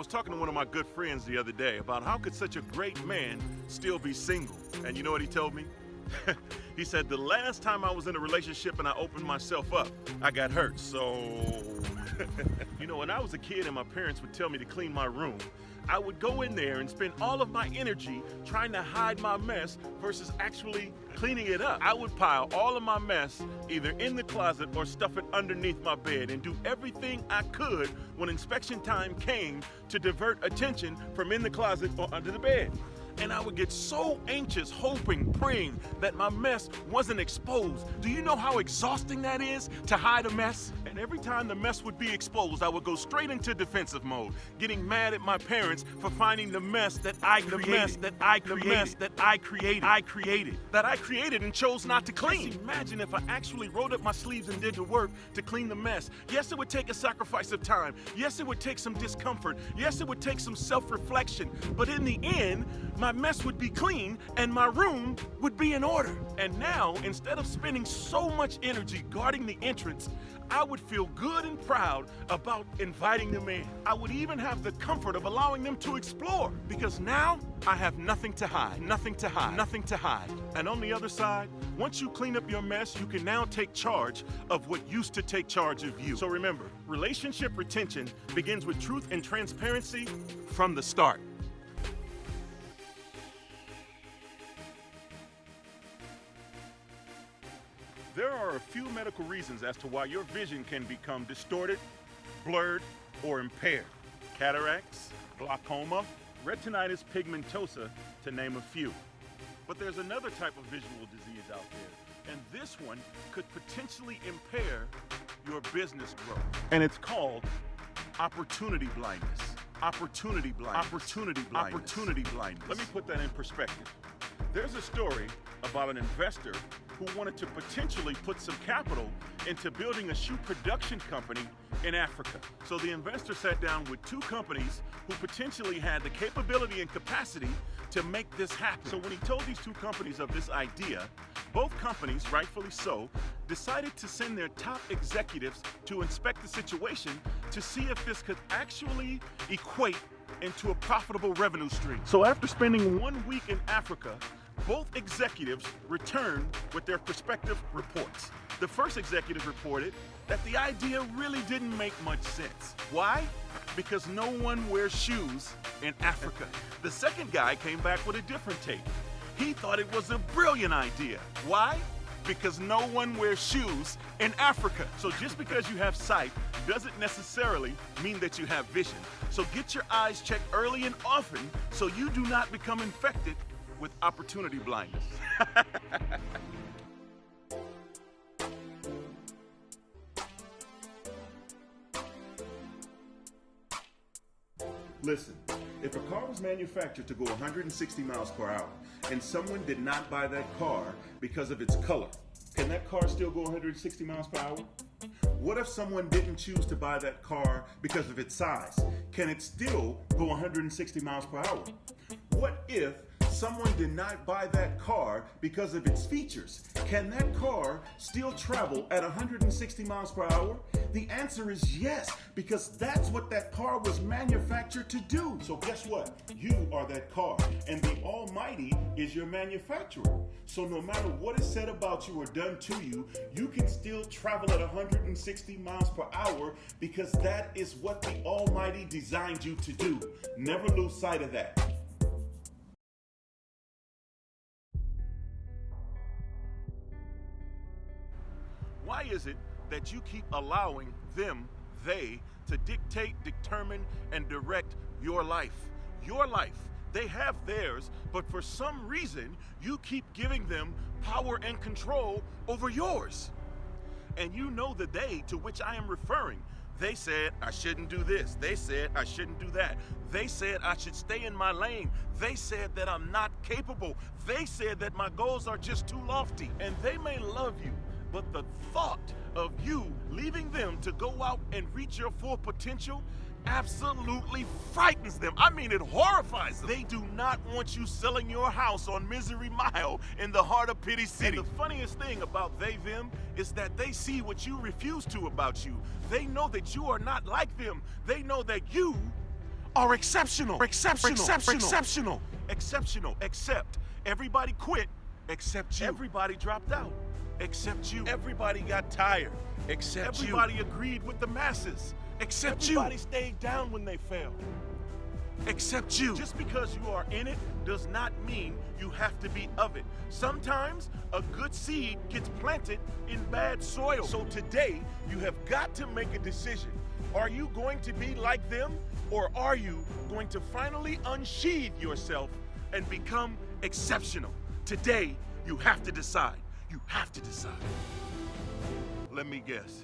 was talking to one of my good friends the other day about how could such a great man still be single. And you know what he told me? He said, the last time I was in a relationship and I opened myself up, I got hurt. So, you know, when I was a kid and my parents would tell me to clean my room, I would go in there and spend all of my energy trying to hide my mess versus actually cleaning it up. I would pile all of my mess either in the closet or stuff it underneath my bed and do everything I could when inspection time came to divert attention from in the closet or under the bed. And I would get so anxious, hoping, praying that my mess wasn't exposed. Do you know how exhausting that is to hide a mess? And every time the mess would be exposed, I would go straight into defensive mode, getting mad at my parents for finding the mess that I created and chose not to clean. Just imagine if I actually rolled up my sleeves and did the work to clean the mess. Yes, it would take a sacrifice of time. Yes, it would take some discomfort. Yes, it would take some self-reflection. But in the end, my mess would be clean and my room would be in order. And now, instead of spending so much energy guarding the entrance, I would feel good and proud about inviting them in. I would even have the comfort of allowing them to explore, because now I have nothing to hide, nothing to hide, nothing to hide. And on the other side, once you clean up your mess, you can now take charge of what used to take charge of you. So remember, relationship retention begins with truth and transparency from the start. There are a few medical reasons as to why your vision can become distorted, blurred, or impaired. Cataracts, glaucoma, retinitis pigmentosa, to name a few. But there's another type of visual disease out there, and this one could potentially impair your business growth. And it's called opportunity blindness. Opportunity blindness. Opportunity blindness. Opportunity blindness. Let me put that in perspective. There's a story about an investor who wanted to potentially put some capital into building a shoe production company in Africa. So the investor sat down with two companies who potentially had the capability and capacity to make this happen. So when he told these two companies of this idea, both companies, rightfully so, decided to send their top executives to inspect the situation to see if this could actually equate into a profitable revenue stream. So after spending 1 week in Africa, both executives returned with their prospective reports. The first executive reported that the idea really didn't make much sense. Why? Because no one wears shoes in Africa. The second guy came back with a different take. He thought it was a brilliant idea. Why? Because no one wears shoes in Africa. So just because you have sight doesn't necessarily mean that you have vision. So get your eyes checked early and often so you do not become infected with opportunity blindness. Listen, if a car was manufactured to go 160 miles per hour and someone did not buy that car because of its color, can that car still go 160 miles per hour? What if someone didn't choose to buy that car because of its size? Can it still go 160 miles per hour? What if someone did not buy that car because of its features? Can that car still travel at 160 miles per hour? The answer is yes, because that's what that car was manufactured to do. So guess what? You are that car, and the Almighty is your manufacturer. So no matter what is said about you or done to you, you can still travel at 160 miles per hour because that is what the Almighty designed you to do. Never lose sight of that. Why is it that you keep allowing them, they, to dictate, determine, and direct your life? Your life. They have theirs, but for some reason, you keep giving them power and control over yours. And you know the they to which I am referring. They said I shouldn't do this. They said I shouldn't do that. They said I should stay in my lane. They said that I'm not capable. They said that my goals are just too lofty. And they may love you, but the thought of you leaving them to go out and reach your full potential absolutely frightens them. I mean, it horrifies them. They do not want you selling your house on Misery Mile in the heart of Pity City. And the funniest thing about they, them, is that they see what you refuse to about you. They know that you are not like them. They know that you are exceptional. Exceptional. Except everybody quit except you. Everybody dropped out except you. Everybody got tired except you. Everybody agreed with the masses except you. Everybody stayed down when they fell except you. Just because you are in it does not mean you have to be of it. Sometimes a good seed gets planted in bad soil. So today, you have got to make a decision. Are you going to be like them, or are you going to finally unsheath yourself and become exceptional? Today, you have to decide. You have to decide. Let me guess.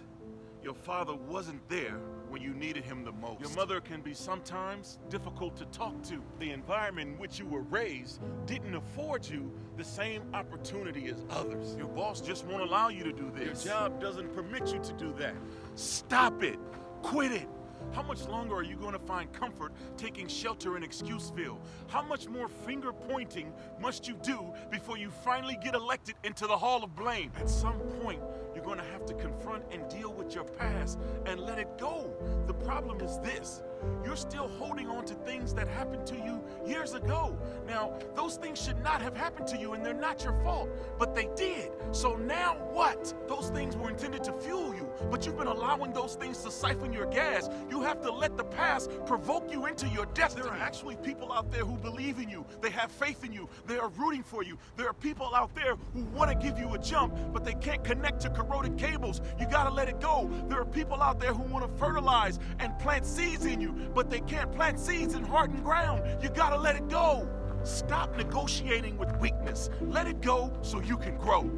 Your father wasn't there when you needed him the most. Your mother can be sometimes difficult to talk to. The environment in which you were raised didn't afford you the same opportunity as others. Your boss just won't allow you to do this. Your job doesn't permit you to do that. Stop it. Quit it. How much longer are you going to find comfort taking shelter in Excuseville? How much more finger pointing must you do before you finally get elected into the Hall of Blame? At some point, you're going to have to confront and deal with your past and let it go. The problem is this. You're still holding on to things that happened to you years ago. Now, those things should not have happened to you and they're not your fault, but they did. So now what? Those things were intended to fuel you, but you've been allowing those things to siphon your gas. You have to let the past provoke you into your destiny. There are actually people out there who believe in you. They have faith in you. They are rooting for you. There are people out there who want to give you a jump, but they can't connect to corroded cables. You got to let it go. There are people out there who want to fertilize and plant seeds in you, but they can't plant seeds in hardened ground. You got to let it go. Stop negotiating with weakness. Let it go so you can grow.